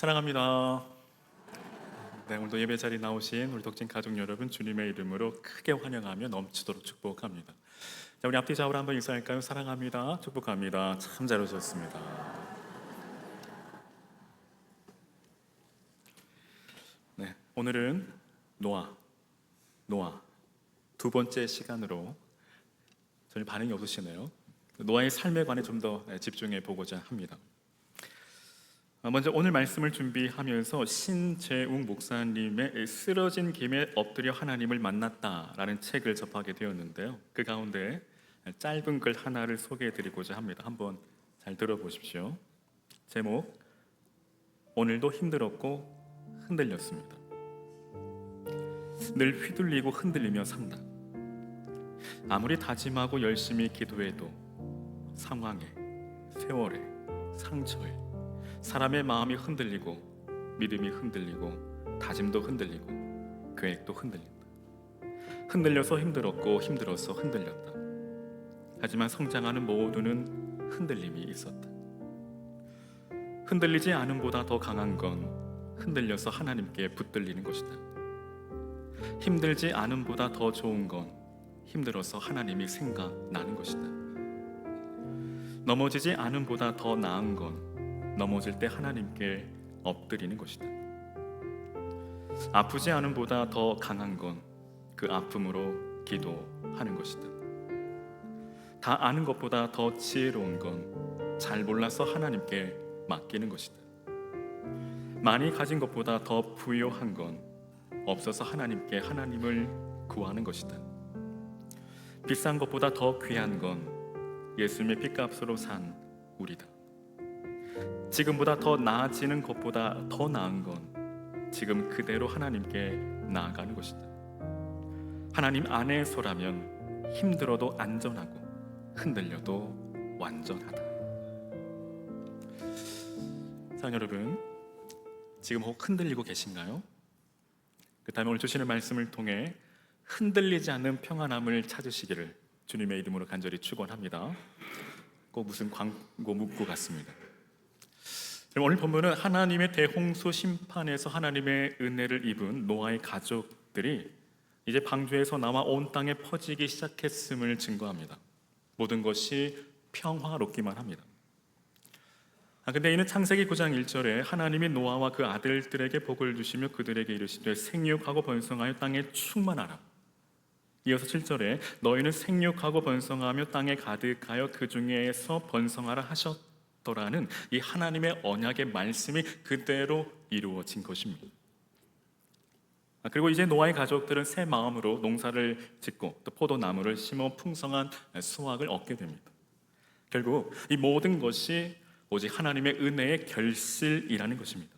사랑합니다. 네, 오늘도 예배 자리 나오신 우리 덕진 가족 여러분 주님의 이름으로 크게 환영하며 넘치도록 축복합니다. 자, 우리 앞뒤 좌우로 한번 인사할까요? 사랑합니다. 축복합니다. 참 잘 오셨습니다. 네, 오늘은 노아 두 번째 시간으로 전혀 반응이 없으시네요. 노아의 삶에 관해 좀 더 집중해 보고자 합니다. 먼저 오늘 말씀을 준비하면서 신재웅 목사님의 쓰러진 김에 엎드려 하나님을 만났다라는 책을 접하게 되었는데요. 그 가운데 짧은 글 하나를 소개해드리고자 합니다. 한번 잘 들어보십시오. 제목: 오늘도 힘들었고 흔들렸습니다. 늘 휘둘리고 흔들리며 산다. 아무리 다짐하고 열심히 기도해도 상황에, 세월에, 상처에 사람의 마음이 흔들리고 믿음이 흔들리고 다짐도 흔들리고 계획도 흔들린다. 흔들려서 힘들었고 힘들어서 흔들렸다. 하지만 성장하는 모두는 흔들림이 있었다. 흔들리지 않음보다 더 강한 건 흔들려서 하나님께 붙들리는 것이다. 힘들지 않음보다 더 좋은 건 힘들어서 하나님이 생각나는 것이다. 넘어지지 않음보다 더 나은 건 넘어질 때 하나님께 엎드리는 것이다. 아프지 않음보다 더 강한 건 그 아픔으로 기도하는 것이다. 다 아는 것보다 더 지혜로운 건 잘 몰라서 하나님께 맡기는 것이다. 많이 가진 것보다 더 부요한 건 없어서 하나님을 구하는 것이다. 비싼 것보다 더 귀한 건 예수님의 핏값으로 산 우리다. 지금보다 더 나아지는 것보다 더 나은 건 지금 그대로 하나님께 나아가는 것이다. 하나님 안에서라면 힘들어도 안전하고 흔들려도 완전하다. 사랑하는 여러분, 지금 혹 흔들리고 계신가요? 그 다음에 오늘 주시는 말씀을 통해 흔들리지 않는 평안함을 찾으시기를 주님의 이름으로 간절히 축원합니다. 꼭 무슨 광고 문구 같습니다. 오늘 본문은 하나님의 대홍수 심판에서 하나님의 은혜를 입은 노아의 가족들이 이제 방주에서 나와 온 땅에 퍼지기 시작했음을 증거합니다. 모든 것이 평화롭기만 합니다. 근데 이는 창세기 9장 1절에 하나님이 노아와 그 아들들에게 복을 주시며 그들에게 이르시되 생육하고 번성하여 땅에 충만하라. 이어서 7절에 너희는 생육하고 번성하며 땅에 가득하여 그 중에서 번성하라 하셨더라는 이 하나님의 언약의 말씀이 그대로 이루어진 것입니다. 그리고 이제 노아의 가족들은 새 마음으로 농사를 짓고 또 포도나무를 심어 풍성한 수확을 얻게 됩니다. 결국 이 모든 것이 오직 하나님의 은혜의 결실이라는 것입니다.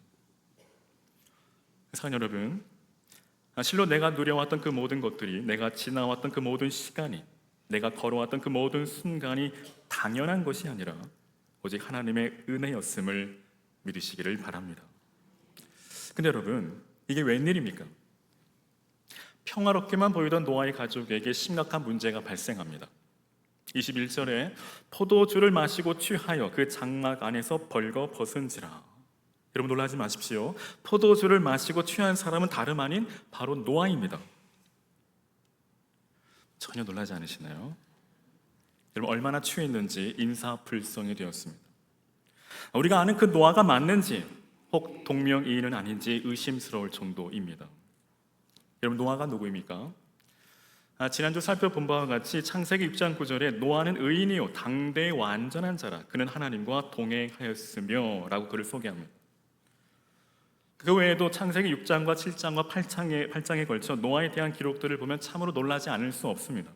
사랑하는 여러분, 실로 내가 누려왔던 그 모든 것들이, 내가 지나왔던 그 모든 시간이, 내가 걸어왔던 그 모든 순간이 당연한 것이 아니라 오직 하나님의 은혜였음을 믿으시기를 바랍니다. 근데 여러분, 이게 웬일입니까? 평화롭게만 보이던 노아의 가족에게 심각한 문제가 발생합니다. 21절에 포도주를 마시고 취하여 그 장막 안에서 벌거 벗은지라. 여러분 놀라지 마십시오. 포도주를 마시고 취한 사람은 다름 아닌 바로 노아입니다. 전혀 놀라지 않으시나요? 여러분 얼마나 취했는지 인사불성이 되었습니다. 우리가 아는 그 노아가 맞는지 혹 동명이인은 아닌지 의심스러울 정도입니다. 여러분 노아가 누구입니까? 지난주 살펴본 바와 같이 창세기 6장 9절에 노아는 의인이요 당대의 완전한 자라 그는 하나님과 동행하였으며 라고 그를 소개합니다. 그 외에도 창세기 6장과 7장과 8장에 걸쳐 노아에 대한 기록들을 보면 참으로 놀라지 않을 수 없습니다.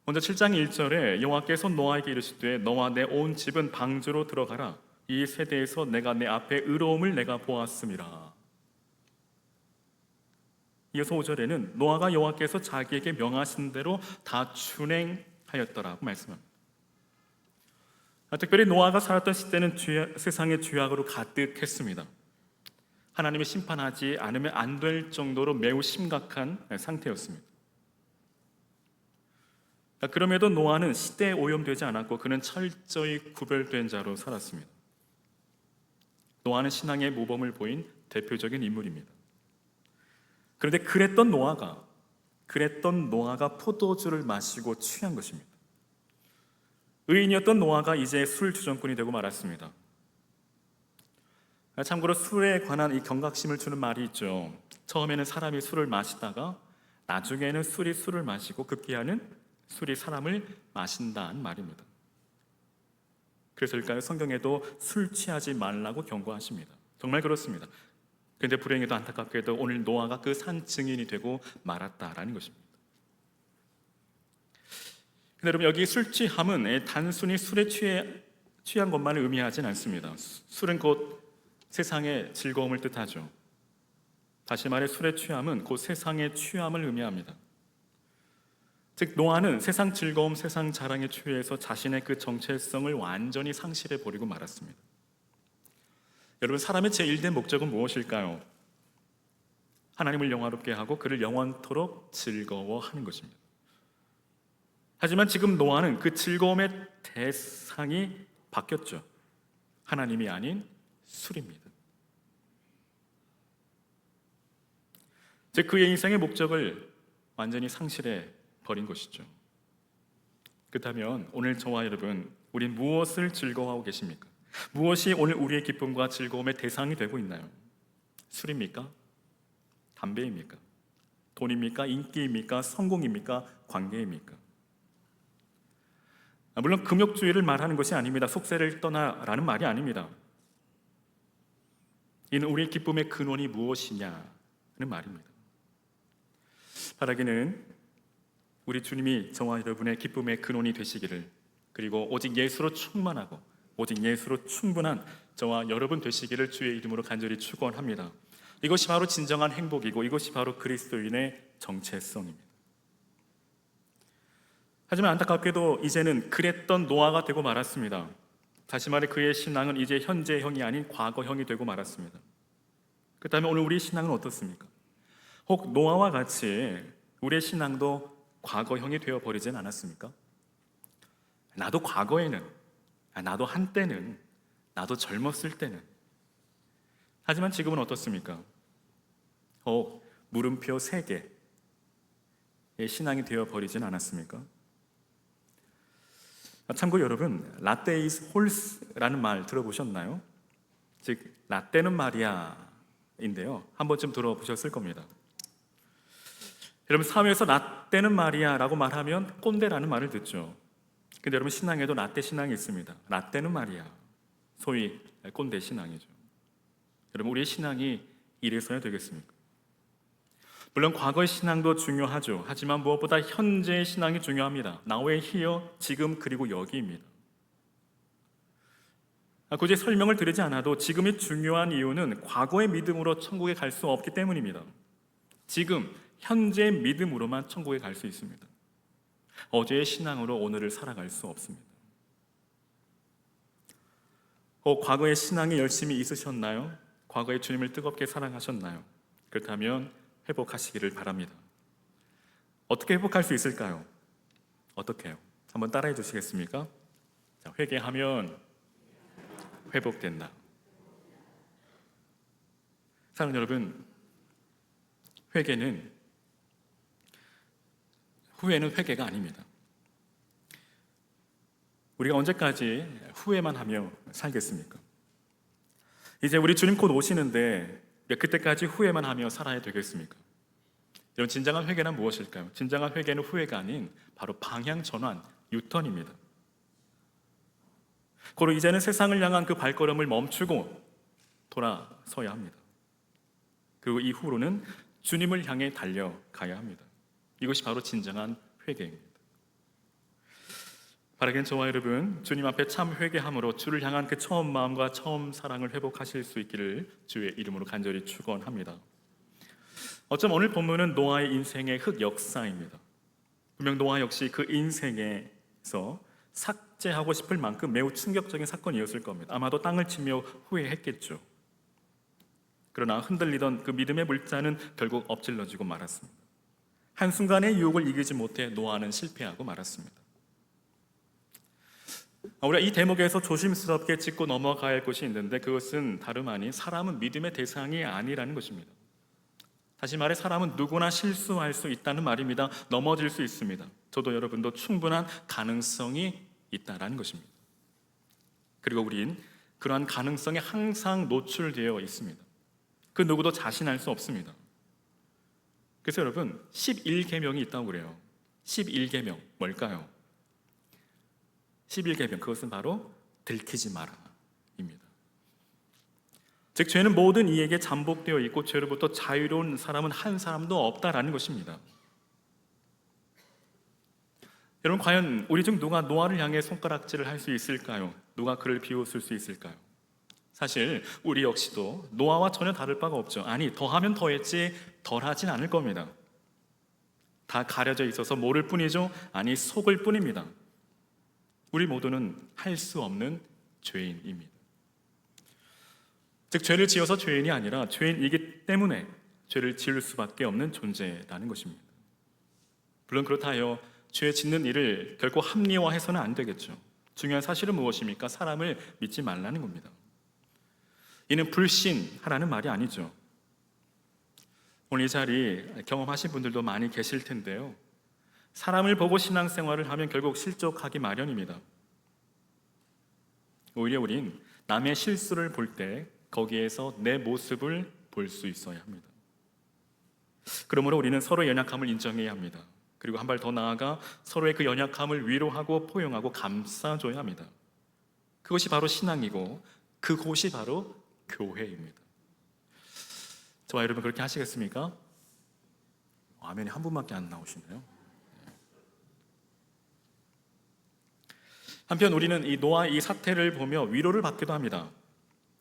먼저 7장 1절에 여호와께서 노아에게 이르시되 너와 내 온 집은 방주로 들어가라. 이 세대에서 내가 내 앞에 의로움을 내가 보았음이라. 이어서 5절에는 노아가 여호와께서 자기에게 명하신 대로 다 준행하였더라고 말씀합니다. 특별히 노아가 살았던 시대는 세상의 죄악으로 가득했습니다. 하나님이 심판하지 않으면 안 될 정도로 매우 심각한 상태였습니다. 그럼에도 노아는 시대에 오염되지 않았고 그는 철저히 구별된 자로 살았습니다. 노아는 신앙의 모범을 보인 대표적인 인물입니다. 그런데 그랬던 노아가 포도주를 마시고 취한 것입니다. 의인이었던 노아가 이제 술 주정꾼이 되고 말았습니다. 참고로 술에 관한 이 경각심을 주는 말이 있죠. 처음에는 사람이 술을 마시다가 나중에는 술이 술을 마시고 급기야는 술이 사람을 마신다는 말입니다. 그래서일까요? 성경에도 술 취하지 말라고 경고하십니다. 정말 그렇습니다. 그런데 불행히도 안타깝게도 오늘 노아가 그 산 증인이 되고 말았다라는 것입니다. 근데 여러분, 여기 술 취함은 단순히 술에 취한 것만을 의미하진 않습니다. 술은 곧 세상의 즐거움을 뜻하죠. 다시 말해 술의 취함은 곧 세상의 취함을 의미합니다. 즉 노아는 세상 즐거움, 세상 자랑에 취해서 자신의 그 정체성을 완전히 상실해 버리고 말았습니다. 여러분, 사람의 제1된 목적은 무엇일까요? 하나님을 영화롭게 하고 그를 영원토록 즐거워하는 것입니다. 하지만 지금 노아는 그 즐거움의 대상이 바뀌었죠. 하나님이 아닌 술입니다. 즉 그의 인생의 목적을 완전히 상실해 버린 것이죠. 그렇다면 오늘 저와 여러분, 우린 무엇을 즐거워하고 계십니까? 무엇이 오늘 우리의 기쁨과 즐거움의 대상이 되고 있나요? 술입니까? 담배입니까? 돈입니까? 인기입니까? 성공입니까? 관계입니까? 물론 금욕주의를 말하는 것이 아닙니다. 속세를 떠나라는 말이 아닙니다. 이는 우리의 기쁨의 근원이 무엇이냐는 말입니다. 바라기는 우리 주님이 저와 여러분의 기쁨의 근원이 되시기를, 그리고 오직 예수로 충만하고 오직 예수로 충분한 저와 여러분 되시기를 주의 이름으로 간절히 축원합니다. 이것이 바로 진정한 행복이고 이것이 바로 그리스도인의 정체성입니다. 하지만 안타깝게도 이제는 그랬던 노아가 되고 말았습니다. 다시 말해 그의 신앙은 이제 현재형이 아닌 과거형이 되고 말았습니다. 그렇다면 오늘 우리의 신앙은 어떻습니까? 혹 노아와 같이 우리의 신앙도 과거형이 되어버리진 않았습니까? 나도 과거에는, 나도 한때는, 나도 젊었을 때는. 하지만 지금은 어떻습니까? 혹 물음표 3개의 신앙이 되어버리진 않았습니까? 참고로 여러분, 라떼 is horse라는 말 들어보셨나요? 즉 라떼는 마리아인데요, 한 번쯤 들어보셨을 겁니다. 여러분, 사회에서 라떼는 마리아라고 말하면 꼰대라는 말을 듣죠. 근데 여러분, 신앙에도 라떼 신앙이 있습니다. 라떼는 마리아, 소위 꼰대 신앙이죠. 여러분, 우리의 신앙이 이래서야 되겠습니까? 물론 과거의 신앙도 중요하죠. 하지만 무엇보다 현재의 신앙이 중요합니다. Now and here, 지금 그리고 여기입니다. 굳이 설명을 드리지 않아도 지금이 중요한 이유는 과거의 믿음으로 천국에 갈 수 없기 때문입니다. 지금 현재의 믿음으로만 천국에 갈 수 있습니다. 어제의 신앙으로 오늘을 살아갈 수 없습니다. 과거의 신앙이 열심히 있으셨나요? 과거의 주님을 뜨겁게 사랑하셨나요? 그렇다면 회복하시기를 바랍니다. 어떻게 회복할 수 있을까요? 어떻게 해요? 한번 따라해 주시겠습니까? 자, 회개하면 회복된다. 사랑하는 여러분, 후회는 회개가 아닙니다. 우리가 언제까지 후회만 하며 살겠습니까? 이제 우리 주님 곧 오시는데 그때까지 후회만 하며 살아야 되겠습니까? 여러분, 진정한 회개는 무엇일까요? 진정한 회개는 후회가 아닌 바로 방향 전환, 유턴입니다. 고로 이제는 세상을 향한 그 발걸음을 멈추고 돌아서야 합니다. 그리고 이후로는 주님을 향해 달려가야 합니다. 이것이 바로 진정한 회개입니다. 바라기는 저와 여러분, 주님 앞에 참 회개함으로 주를 향한 그 처음 마음과 처음 사랑을 회복하실 수 있기를 주의 이름으로 간절히 축원합니다. 어쩜 오늘 본문은 노아의 인생의 흑역사입니다. 분명 노아 역시 그 인생에서 삭제하고 싶을 만큼 매우 충격적인 사건이었을 겁니다. 아마도 땅을 치며 후회했겠죠. 그러나 흔들리던 그 믿음의 물자는 결국 엎질러지고 말았습니다. 한순간의 유혹을 이기지 못해 노아는 실패하고 말았습니다. 우리가 이 대목에서 조심스럽게 짚고 넘어가야 할 것이 있는데, 그것은 다름 아닌 사람은 믿음의 대상이 아니라는 것입니다. 다시 말해 사람은 누구나 실수할 수 있다는 말입니다. 넘어질 수 있습니다. 저도 여러분도 충분한 가능성이 있다라는 것입니다. 그리고 우린 그러한 가능성에 항상 노출되어 있습니다. 그 누구도 자신할 수 없습니다. 그래서 여러분 11계명이 있다고 그래요. 11계명 뭘까요? 11계명, 그것은 바로 들키지 마라 입니다. 즉 죄는 모든 이에게 잠복되어 있고 죄로부터 자유로운 사람은 한 사람도 없다라는 것입니다. 여러분, 과연 우리 중 누가 노아를 향해 손가락질을 할 수 있을까요? 누가 그를 비웃을 수 있을까요? 사실 우리 역시도 노아와 전혀 다를 바가 없죠. 아니, 더하면 더했지 덜하진 않을 겁니다. 다 가려져 있어서 모를 뿐이죠. 아니, 속을 뿐입니다. 우리 모두는 할 수 없는 죄인입니다. 즉 죄를 지어서 죄인이 아니라 죄인이기 때문에 죄를 지을 수밖에 없는 존재라는 것입니다. 물론 그렇다 하여 죄 짓는 일을 결코 합리화해서는 안 되겠죠. 중요한 사실은 무엇입니까? 사람을 믿지 말라는 겁니다. 이는 불신하라는 말이 아니죠. 오늘 이 자리 경험하신 분들도 많이 계실 텐데요, 사람을 보고 신앙생활을 하면 결국 실족하기 마련입니다. 오히려 우린 남의 실수를 볼 때 거기에서 내 모습을 볼 수 있어야 합니다. 그러므로 우리는 서로의 연약함을 인정해야 합니다. 그리고 한 발 더 나아가 서로의 그 연약함을 위로하고 포용하고 감싸줘야 합니다. 그것이 바로 신앙이고 그곳이 바로 교회입니다. 저와 여러분 그렇게 하시겠습니까? 아멘이 한 분밖에 안 나오시네요. 한편 우리는 이 노아의 이 사태를 보며 위로를 받기도 합니다.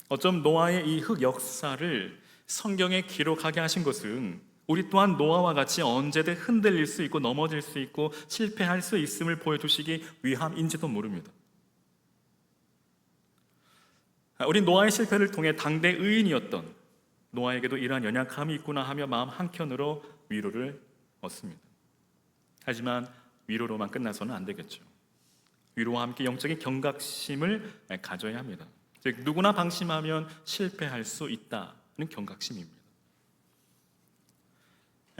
어쩜 노아의 이 흑 역사를 성경에 기록하게 하신 것은 우리 또한 노아와 같이 언제든 흔들릴 수 있고 넘어질 수 있고 실패할 수 있음을 보여주시기 위함인지도 모릅니다. 우리 노아의 실패를 통해 당대 의인이었던 노아에게도 이러한 연약함이 있구나 하며 마음 한켠으로 위로를 얻습니다. 하지만 위로로만 끝나서는 안 되겠죠. 위로와 함께 영적인 경각심을 가져야 합니다. 즉 누구나 방심하면 실패할 수 있다는 경각심입니다.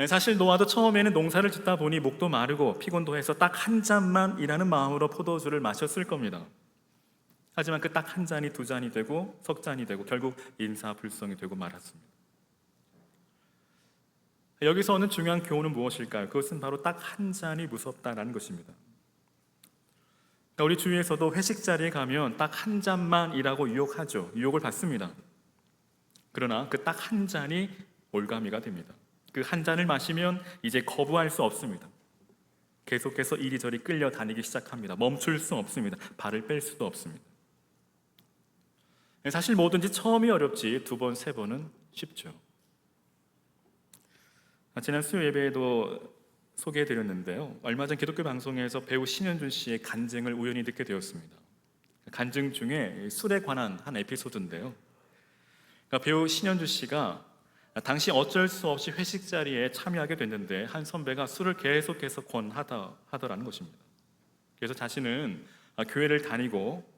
사실 노아도 처음에는 농사를 짓다 보니 목도 마르고 피곤도 해서 딱 한 잔만 이라는 마음으로 포도주를 마셨을 겁니다. 하지만 그 딱 한 잔이 두 잔이 되고 석 잔이 되고 결국 인사불성이 되고 말았습니다. 여기서 오는 중요한 교훈은 무엇일까요? 그것은 바로 딱 한 잔이 무섭다라는 것입니다. 우리 주위에서도 회식 자리에 가면 딱 한 잔만이라고 유혹하죠. 유혹을 받습니다. 그러나 그 딱 한 잔이 올가미가 됩니다. 그 한 잔을 마시면 이제 거부할 수 없습니다. 계속해서 이리저리 끌려다니기 시작합니다. 멈출 수 없습니다. 발을 뺄 수도 없습니다. 사실 뭐든지 처음이 어렵지 두 번, 세 번은 쉽죠. 지난 수요 예배에도 소개해드렸는데요, 얼마 전 기독교 방송에서 배우 신현준 씨의 간증을 우연히 듣게 되었습니다. 간증 중에 술에 관한 한 에피소드인데요, 배우 신현준 씨가 당시 어쩔 수 없이 회식 자리에 참여하게 됐는데 한 선배가 술을 계속해서 권하더라는 것입니다. 그래서 자신은 교회를 다니고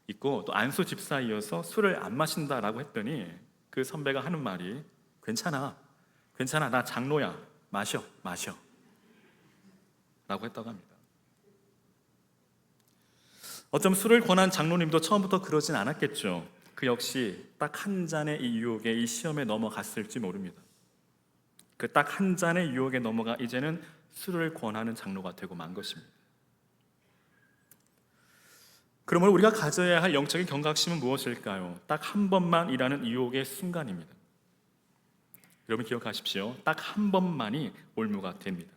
있고 또 안수 집사이어서 술을 안 마신다라고 했더니 그 선배가 하는 말이 괜찮아 나 장로야, 마셔 라고 했다고 합니다. 어쩜 술을 권한 장로님도 처음부터 그러진 않았겠죠. 그 역시 딱 한 잔의 이 유혹에, 이 시험에 넘어갔을지 모릅니다. 그 딱 한 잔의 유혹에 넘어가 이제는 술을 권하는 장로가 되고 만 것입니다. 그러므로 우리가 가져야 할 영적인 경각심은 무엇일까요? 딱 한 번만 일하는 유혹의 순간입니다. 여러분 기억하십시오. 딱 한 번만이 올무가 됩니다.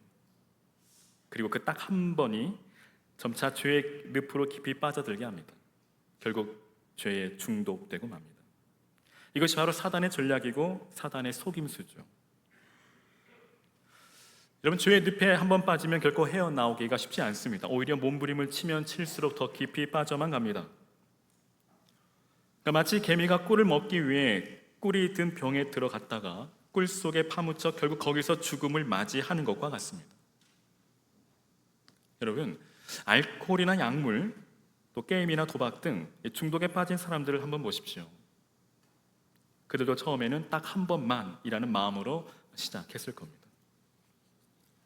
그리고 그 딱 한 번이 점차 죄의 늪으로 깊이 빠져들게 합니다. 결국 죄에 중독되고 맙니다. 이것이 바로 사단의 전략이고 사단의 속임수죠. 여러분 죄의 늪에 한번 빠지면 결코 헤어나오기가 쉽지 않습니다. 오히려 몸부림을 치면 칠수록 더 깊이 빠져만 갑니다. 그러니까 마치 개미가 꿀을 먹기 위해 꿀이 든 병에 들어갔다가 꿀 속에 파묻혀 결국 거기서 죽음을 맞이하는 것과 같습니다. 여러분 알코올이나 약물 또 게임이나 도박 등 중독에 빠진 사람들을 한번 보십시오. 그들도 처음에는 딱 한 번만이라는 마음으로 시작했을 겁니다.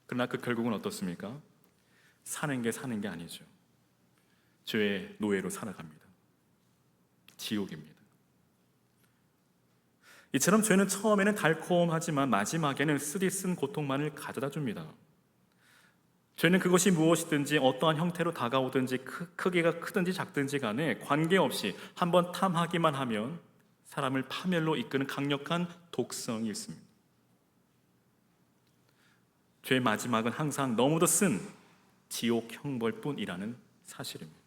그러나 그 결국은 어떻습니까? 사는 게 아니죠. 죄의 노예로 살아갑니다. 지옥입니다. 이처럼 죄는 처음에는 달콤하지만 마지막에는 쓰디쓴 고통만을 가져다 줍니다. 죄는 그것이 무엇이든지 어떠한 형태로 다가오든지 크기가 크든지 작든지 간에 관계없이 한번 탐하기만 하면 사람을 파멸로 이끄는 강력한 독성이 있습니다. 죄의 마지막은 항상 너무도 쓴 지옥 형벌뿐이라는 사실입니다.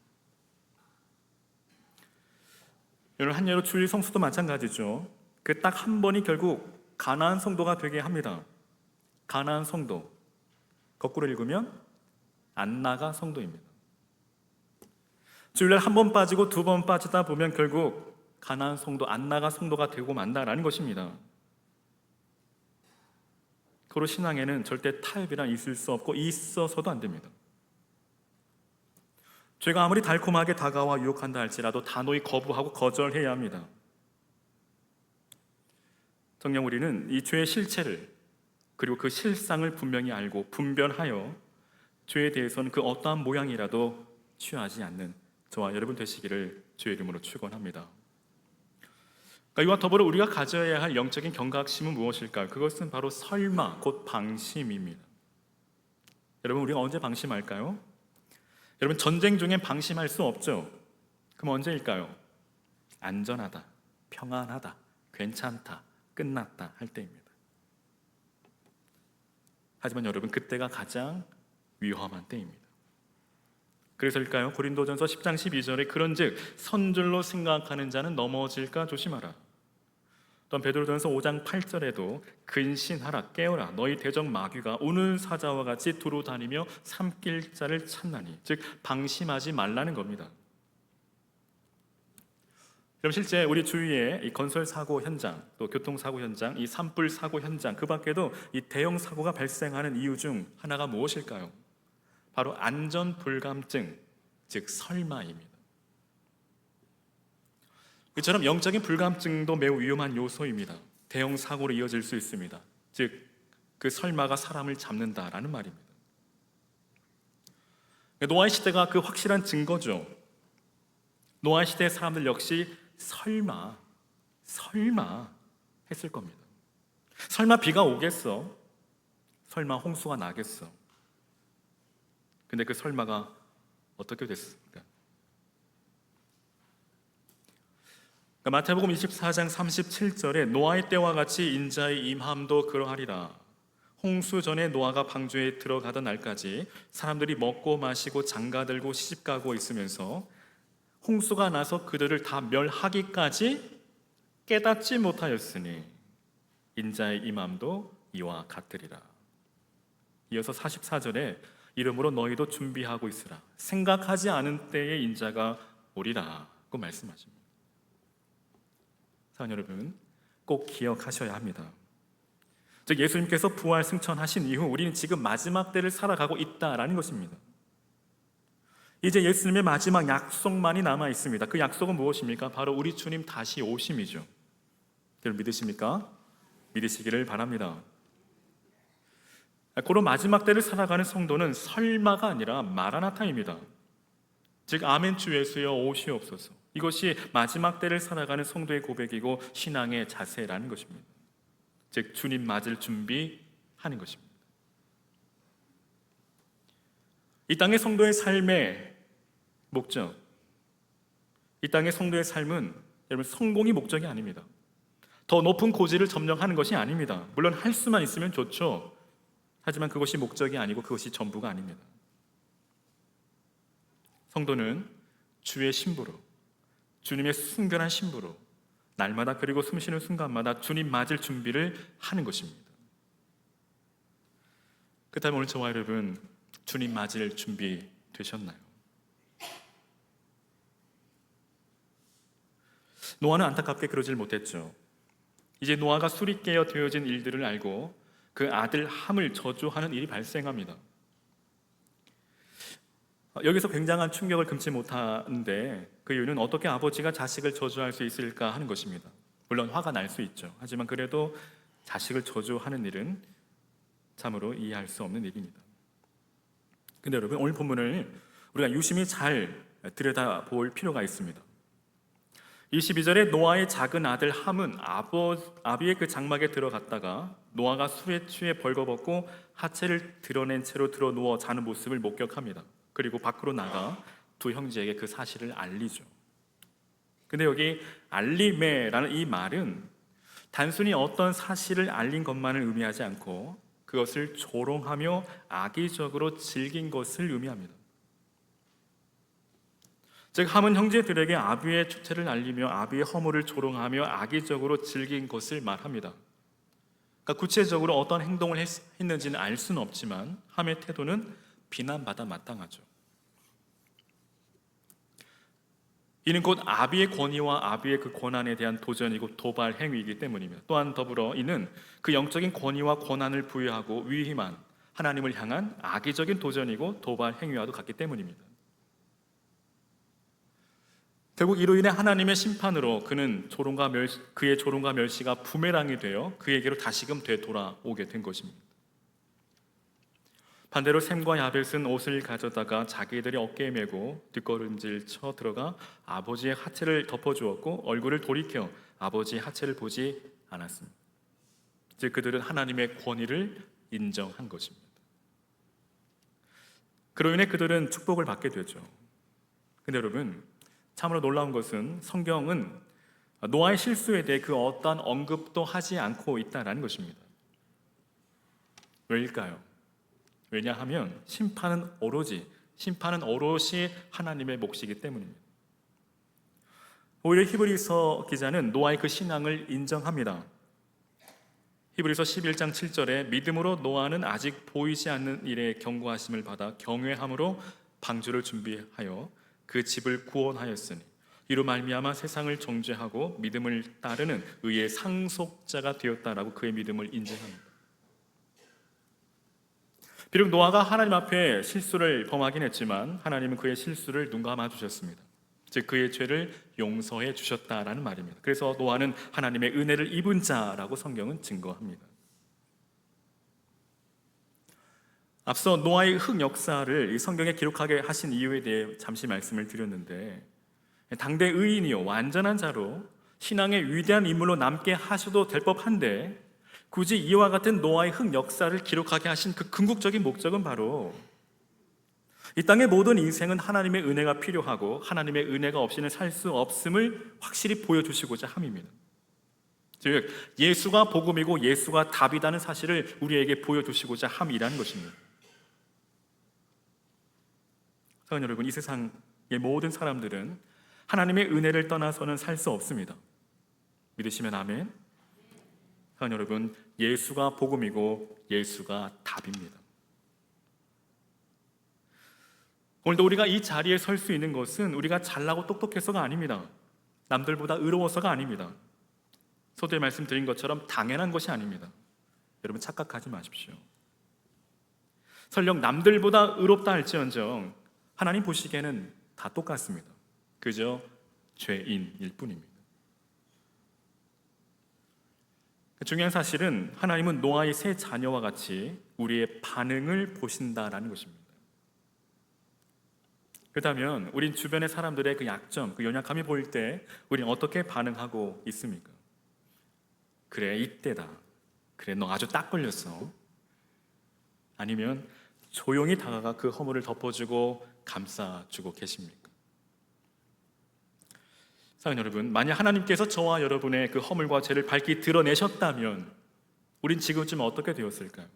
여러분, 한여로 주일 성수도 마찬가지죠. 그 딱 한 번이 결국 가나안 성도가 되게 합니다. 가나안 성도, 거꾸로 읽으면 안나가 성도입니다. 주일날 한 번 빠지고 두 번 빠지다 보면 결국 가나안 성도, 안나가 성도가 되고 만다라는 것입니다. 그로 신앙에는 절대 타협이란 있을 수 없고 있어서도 안 됩니다. 죄가 아무리 달콤하게 다가와 유혹한다 할지라도 단호히 거부하고 거절해야 합니다. 정녕 우리는 이 죄의 실체를 그리고 그 실상을 분명히 알고 분별하여 죄에 대해서는 그 어떠한 모양이라도 취하지 않는 저와 여러분 되시기를 주의 이름으로 축원합니다. 이와 더불어 우리가 가져야 할 영적인 경각심은 무엇일까요? 그것은 바로 설마 곧 방심입니다. 여러분, 우리가 언제 방심할까요? 여러분, 전쟁 중엔 방심할 수 없죠. 그럼 언제일까요? 안전하다, 평안하다, 괜찮다, 끝났다 할 때입니다. 하지만 여러분, 그때가 가장 위험한 때입니다. 그래서일까요? 고린도전서 10장 12절에 그런즉 선줄로 생각하는 자는 넘어질까 조심하라. 또한 베드로전서 5장 8절에도 근신하라, 깨어라, 너희 대적 마귀가 우는 사자와 같이 두루 다니며 삼킬 자를 찾나니, 즉 방심하지 말라는 겁니다. 그럼 실제 우리 주위에 이 건설 사고 현장, 또 교통 사고 현장, 이 산불 사고 현장, 그 밖에도 이 대형 사고가 발생하는 이유 중 하나가 무엇일까요? 바로 안전 불감증, 즉 설마입니다. 이처럼 영적인 불감증도 매우 위험한 요소입니다. 대형 사고로 이어질 수 있습니다. 즉 그 설마가 사람을 잡는다라는 말입니다. 노아의 시대가 그 확실한 증거죠. 노아의 시대의 사람들 역시 설마 했을 겁니다. 설마 비가 오겠어? 설마 홍수가 나겠어? 근데 그 설마가 어떻게 됐습니까? 마태복음 24장 37절에 노아의 때와 같이 인자의 임함도 그러하리라. 홍수 전에 노아가 방주에 들어가던 날까지 사람들이 먹고 마시고 장가들고 시집가고 있으면서 홍수가 나서 그들을 다 멸하기까지 깨닫지 못하였으니 인자의 임함도 이와 같으리라. 이어서 44절에 이러므로 너희도 준비하고 있으라. 생각하지 않은 때에 인자가 오리라고 말씀하십니다. 사랑하는 여러분, 꼭 기억하셔야 합니다. 즉 예수님께서 부활 승천하신 이후 우리는 지금 마지막 때를 살아가고 있다라는 것입니다. 이제 예수님의 마지막 약속만이 남아 있습니다. 그 약속은 무엇입니까? 바로 우리 주님 다시 오심이죠. 여러분 믿으십니까? 믿으시기를 바랍니다. 그런 마지막 때를 살아가는 성도는 설마가 아니라 마라나타입니다. 즉 아멘 주 예수여 오시옵소서. 이것이 마지막 때를 살아가는 성도의 고백이고 신앙의 자세라는 것입니다. 즉 주님 맞을 준비하는 것입니다. 이 땅의 성도의 삶의 목적, 이 땅의 성도의 삶은 여러분 성공이 목적이 아닙니다. 더 높은 고지를 점령하는 것이 아닙니다. 물론 할 수만 있으면 좋죠. 하지만 그것이 목적이 아니고 그것이 전부가 아닙니다. 성도는 주의 신부로, 주님의 순결한 신부로 날마다 그리고 숨쉬는 순간마다 주님 맞을 준비를 하는 것입니다. 그렇다면 오늘 저와 여러분 주님 맞을 준비 되셨나요? 노아는 안타깝게 그러질 못했죠. 이제 노아가 술이 깨어 되어진 일들을 알고 그 아들 함을 저주하는 일이 발생합니다. 여기서 굉장한 충격을 금치 못하는데 그 이유는 어떻게 아버지가 자식을 저주할 수 있을까 하는 것입니다. 물론 화가 날 수 있죠. 하지만 그래도 자식을 저주하는 일은 참으로 이해할 수 없는 일입니다. 근데 여러분, 오늘 본문을 우리가 유심히 잘 들여다볼 필요가 있습니다. 22절에 노아의 작은 아들 함은 아비의 그 장막에 들어갔다가 노아가 술에 취해 벌거벗고 하체를 드러낸 채로 들어 누워 자는 모습을 목격합니다. 그리고 밖으로 나가 두 형제에게 그 사실을 알리죠. 근데 여기 알리메라는 이 말은 단순히 어떤 사실을 알린 것만을 의미하지 않고 그것을 조롱하며 악의적으로 즐긴 것을 의미합니다. 즉 함은 형제들에게 아비의 추체를 알리며 아비의 허물을 조롱하며 악의적으로 즐긴 것을 말합니다. 그러니까 구체적으로 어떤 행동을 했는지는 알 수는 없지만 함의 태도는 비난받아 마땅하죠. 이는 곧 아비의 권위와 아비의 그 권한에 대한 도전이고 도발 행위이기 때문입니다. 또한 더불어 이는 그 영적인 권위와 권한을 부여하고 위임한 하나님을 향한 악의적인 도전이고 도발 행위와도 같기 때문입니다. 결국 이로 인해 하나님의 심판으로 그의 조롱과 멸시가 부메랑이 되어 그에게로 다시금 되돌아오게 된 것입니다. 반대로 셈과 야벳은 옷을 가져다가 자기들이 어깨에 메고 뒷걸음질 쳐 들어가 아버지의 하체를 덮어주었고 얼굴을 돌이켜 아버지의 하체를 보지 않았습니다. 즉 그들은 하나님의 권위를 인정한 것입니다. 그로 인해 그들은 축복을 받게 되죠. 근데 여러분, 참으로 놀라운 것은 성경은 노아의 실수에 대해 그 어떠한 언급도 하지 않고 있다는 것입니다. 왜일까요? 왜냐하면 심판은 오롯이 하나님의 몫이기 때문입니다. 오히려 히브리서 기자는 노아의 그 신앙을 인정합니다. 히브리서 11장 7절에 믿음으로 노아는 아직 보이지 않는 일에 경고하심을 받아 경외함으로 방주를 준비하여 그 집을 구원하였으니 이로 말미암아 세상을 정죄하고 믿음을 따르는 의의 상속자가 되었다라고 그의 믿음을 인정합니다. 비록 노아가 하나님 앞에 실수를 범하긴 했지만 하나님은 그의 실수를 눈감아 주셨습니다. 즉 그의 죄를 용서해 주셨다라는 말입니다. 그래서 노아는 하나님의 은혜를 입은 자라고 성경은 증거합니다. 앞서 노아의 흑 역사를 성경에 기록하게 하신 이유에 대해 잠시 말씀을 드렸는데 당대 의인이요 완전한 자로 신앙의 위대한 인물로 남게 하셔도 될 법한데 굳이 이와 같은 노아의 흑 역사를 기록하게 하신 그 궁극적인 목적은 바로 이 땅의 모든 인생은 하나님의 은혜가 필요하고 하나님의 은혜가 없이는 살 수 없음을 확실히 보여주시고자 함입니다. 즉 예수가 복음이고 예수가 답이라는 사실을 우리에게 보여주시고자 함이라는 것입니다. 사랑하는 여러분, 이 세상의 모든 사람들은 하나님의 은혜를 떠나서는 살 수 없습니다. 믿으시면 아멘. 사랑하는 여러분, 예수가 복음이고 예수가 답입니다. 오늘도 우리가 이 자리에 설 수 있는 것은 우리가 잘나고 똑똑해서가 아닙니다. 남들보다 의로워서가 아닙니다. 서두에 말씀드린 것처럼 당연한 것이 아닙니다. 여러분 착각하지 마십시오. 설령 남들보다 의롭다 할지언정 하나님 보시기에는 다 똑같습니다. 그저 죄인일 뿐입니다. 중요한 사실은 하나님은 노아의 세 자녀와 같이 우리의 반응을 보신다라는 것입니다. 그렇다면 우린 주변의 사람들의 그 약점, 그 연약함이 보일 때 우린 어떻게 반응하고 있습니까? 그래, 이때다. 그래, 너 아주 딱 걸렸어. 아니면 조용히 다가가 그 허물을 덮어주고 감싸주고 계십니까? 사랑하는 여러분, 만약 하나님께서 저와 여러분의 그 허물과 죄를 밝히 드러내셨다면 우린 지금쯤 어떻게 되었을까요?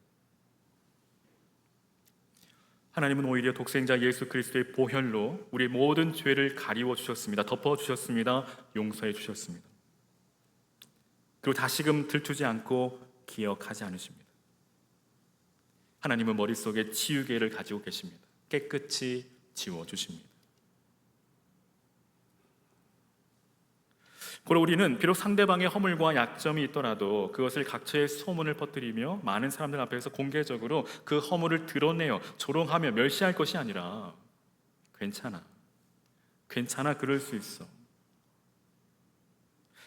하나님은 오히려 독생자 예수 그리스도의 보혈로 우리의 모든 죄를 가리워 주셨습니다. 덮어 주셨습니다. 용서해 주셨습니다. 그리고 다시금 들추지 않고 기억하지 않으십니다. 하나님은 머릿속에 치유계를 가지고 계십니다. 깨끗이 지워주십니다. 그리고 우리는 비록 상대방의 허물과 약점이 있더라도 그것을 각처에 소문을 퍼뜨리며 많은 사람들 앞에서 공개적으로 그 허물을 드러내어 조롱하며 멸시할 것이 아니라 괜찮아. 괜찮아, 그럴 수 있어.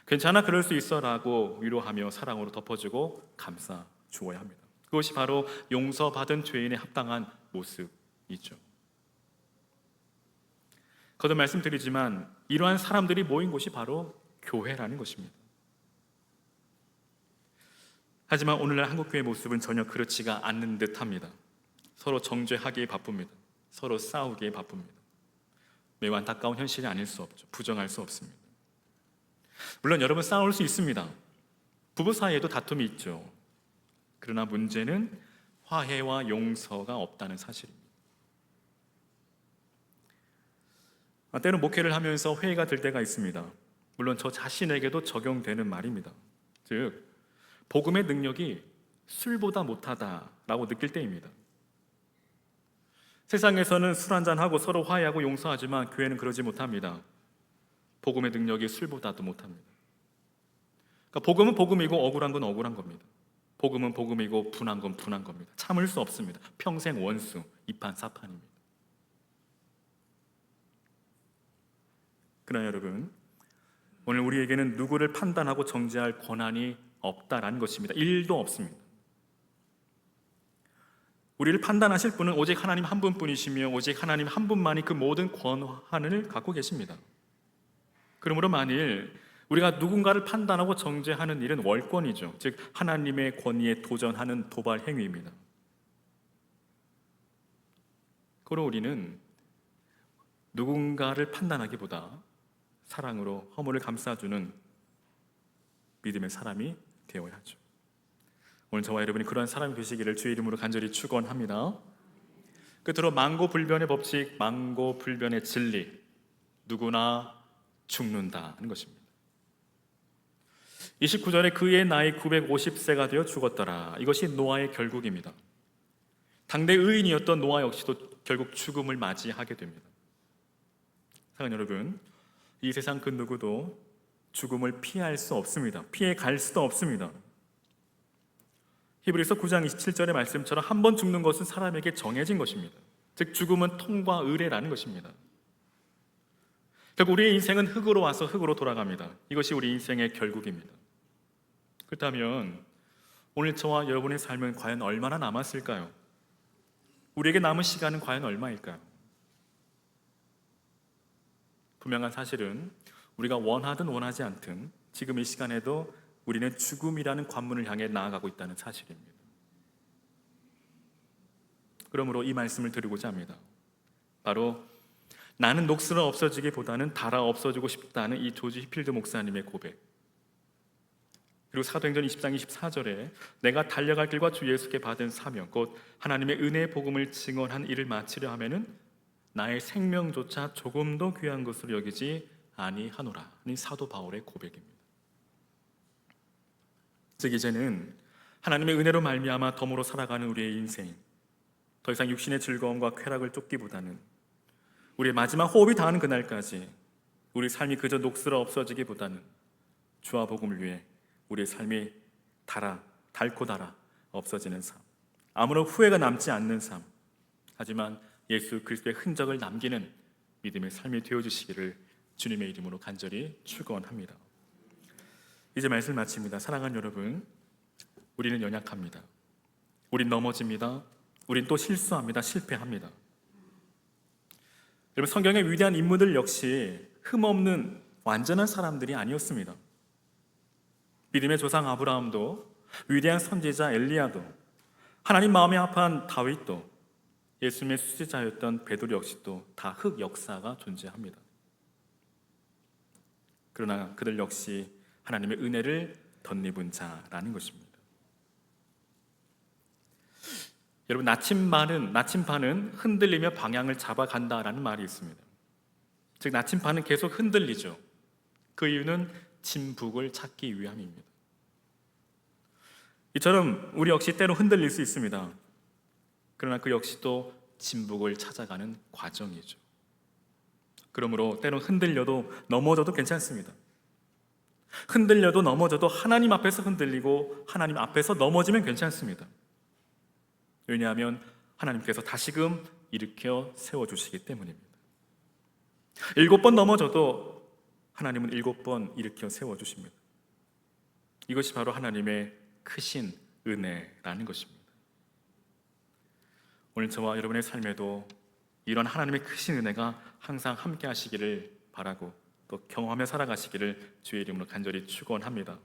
괜찮아, 그럴 수 있어 라고 위로하며 사랑으로 덮어주고 감싸 주어야 합니다. 그것이 바로 용서받은 죄인의 합당한 모습이죠. 거듭 말씀드리지만 이러한 사람들이 모인 곳이 바로 교회라는 것입니다. 하지만 오늘날 한국교회의 모습은 전혀 그렇지가 않는 듯합니다. 서로 정죄하기에 바쁩니다. 서로 싸우기에 바쁩니다. 매우 안타까운 현실이 아닐 수 없죠. 부정할 수 없습니다. 물론 여러분, 싸울 수 있습니다. 부부 사이에도 다툼이 있죠. 그러나 문제는 화해와 용서가 없다는 사실입니다. 때로 목회를 하면서 회의가 될 때가 있습니다. 물론 저 자신에게도 적용되는 말입니다. 즉, 복음의 능력이 술보다 못하다라고 느낄 때입니다. 세상에서는 술 한잔하고 서로 화해하고 용서하지만 교회는 그러지 못합니다. 복음의 능력이 술보다도 못합니다. 그러니까 복음은 복음이고 억울한 건 억울한 겁니다. 복음은 복음이고 분한 건 분한 겁니다. 참을 수 없습니다. 평생 원수, 이판사판입니다. 그러나 여러분, 오늘 우리에게는 누구를 판단하고 정죄할 권한이 없다라는 것입니다. 1도 없습니다. 우리를 판단하실 분은 오직 하나님 한 분뿐이시며 오직 하나님 한 분만이 그 모든 권한을 갖고 계십니다. 그러므로 만일 우리가 누군가를 판단하고 정죄하는 일은 월권이죠. 즉 하나님의 권위에 도전하는 도발 행위입니다. 그러므로 우리는 누군가를 판단하기보다 사랑으로 허물을 감싸주는 믿음의 사람이 되어야 하죠. 오늘 저와 여러분이 그러한 사람이 되시기를 주의 이름으로 간절히 축원합니다. 끝으로 만고불변의 법칙, 만고불변의 진리, 누구나 죽는다는 것입니다. 29절에 그의 나이 950세가 되어 죽었더라. 이것이 노아의 결국입니다. 당대 의인이었던 노아 역시도 결국 죽음을 맞이하게 됩니다. 사랑하는 여러분, 이 세상 그 누구도 죽음을 피할 수 없습니다. 피해 갈 수도 없습니다. 히브리서 9장 27절의 말씀처럼 한 번 죽는 것은 사람에게 정해진 것입니다. 즉 죽음은 통과 의례라는 것입니다. 결국 우리의 인생은 흙으로 와서 흙으로 돌아갑니다. 이것이 우리 인생의 결국입니다. 그렇다면 오늘 저와 여러분의 삶은 과연 얼마나 남았을까요? 우리에게 남은 시간은 과연 얼마일까요? 분명한 사실은 우리가 원하든 원하지 않든 지금 이 시간에도 우리는 죽음이라는 관문을 향해 나아가고 있다는 사실입니다. 그러므로 이 말씀을 드리고자 합니다. 바로 나는 녹슬어 없어지기보다는 닳아 없어지고 싶다는 이 조지 히필드 목사님의 고백, 그리고 사도행전 20장 24절에 내가 달려갈 길과 주 예수께 받은 사명 곧 하나님의 은혜의 복음을 증언한 일을 마치려 하면은 나의 생명조차 조금도 귀한 것으로 여기지 아니하노라. 이 사도 바울의 고백입니다. 즉 이제는 하나님의 은혜로 말미암아 덤으로 살아가는 우리의 인생, 더 이상 육신의 즐거움과 쾌락을 쫓기보다는 우리의 마지막 호흡이 닿는 그날까지 우리 삶이 그저 녹슬어 없어지기보다는 주와 복음을 위해 우리의 삶이 닳고 닳아 없어지는 삶, 아무런 후회가 남지 않는 삶, 하지만 예수 그리스도의 흔적을 남기는 믿음의 삶이 되어주시기를 주님의 이름으로 간절히 축원합니다. 이제 말씀 마칩니다. 사랑하는 여러분, 우리는 연약합니다. 우린 넘어집니다. 우린 또 실수합니다. 실패합니다. 여러분, 성경의 위대한 인물들 역시 흠없는 완전한 사람들이 아니었습니다. 믿음의 조상 아브라함도, 위대한 선지자 엘리야도, 하나님 마음에 합한 다윗도, 예수님의 수제자였던 베드로 역시도 다 흑 역사가 존재합니다. 그러나 그들 역시 하나님의 은혜를 덧입은 자라는 것입니다. 여러분, 나침반은 흔들리며 방향을 잡아간다라는 말이 있습니다. 즉 나침반은 계속 흔들리죠. 그 이유는 진북을 찾기 위함입니다. 이처럼 우리 역시 때로 흔들릴 수 있습니다. 그러나 그 역시도 진북을 찾아가는 과정이죠. 그러므로 때론 흔들려도 넘어져도 괜찮습니다. 흔들려도 넘어져도 하나님 앞에서 흔들리고 하나님 앞에서 넘어지면 괜찮습니다. 왜냐하면 하나님께서 다시금 일으켜 세워주시기 때문입니다. 7번 넘어져도 하나님은 7번 일으켜 세워주십니다. 이것이 바로 하나님의 크신 은혜라는 것입니다. 오늘 저와 여러분의 삶에도 이런 하나님의 크신 은혜가 항상 함께 하시기를 바라고 또 경험하며 살아가시기를 주의 이름으로 간절히 축원합니다.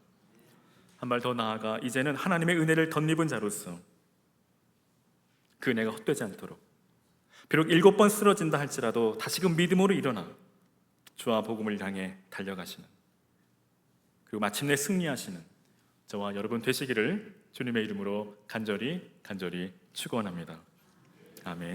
한 발 더 나아가 이제는 하나님의 은혜를 덧입은 자로서 그 은혜가 헛되지 않도록 비록 7번 쓰러진다 할지라도 다시금 믿음으로 일어나 주와 복음을 향해 달려가시는, 그리고 마침내 승리하시는 저와 여러분 되시기를 주님의 이름으로 간절히 축원합니다. 아멘.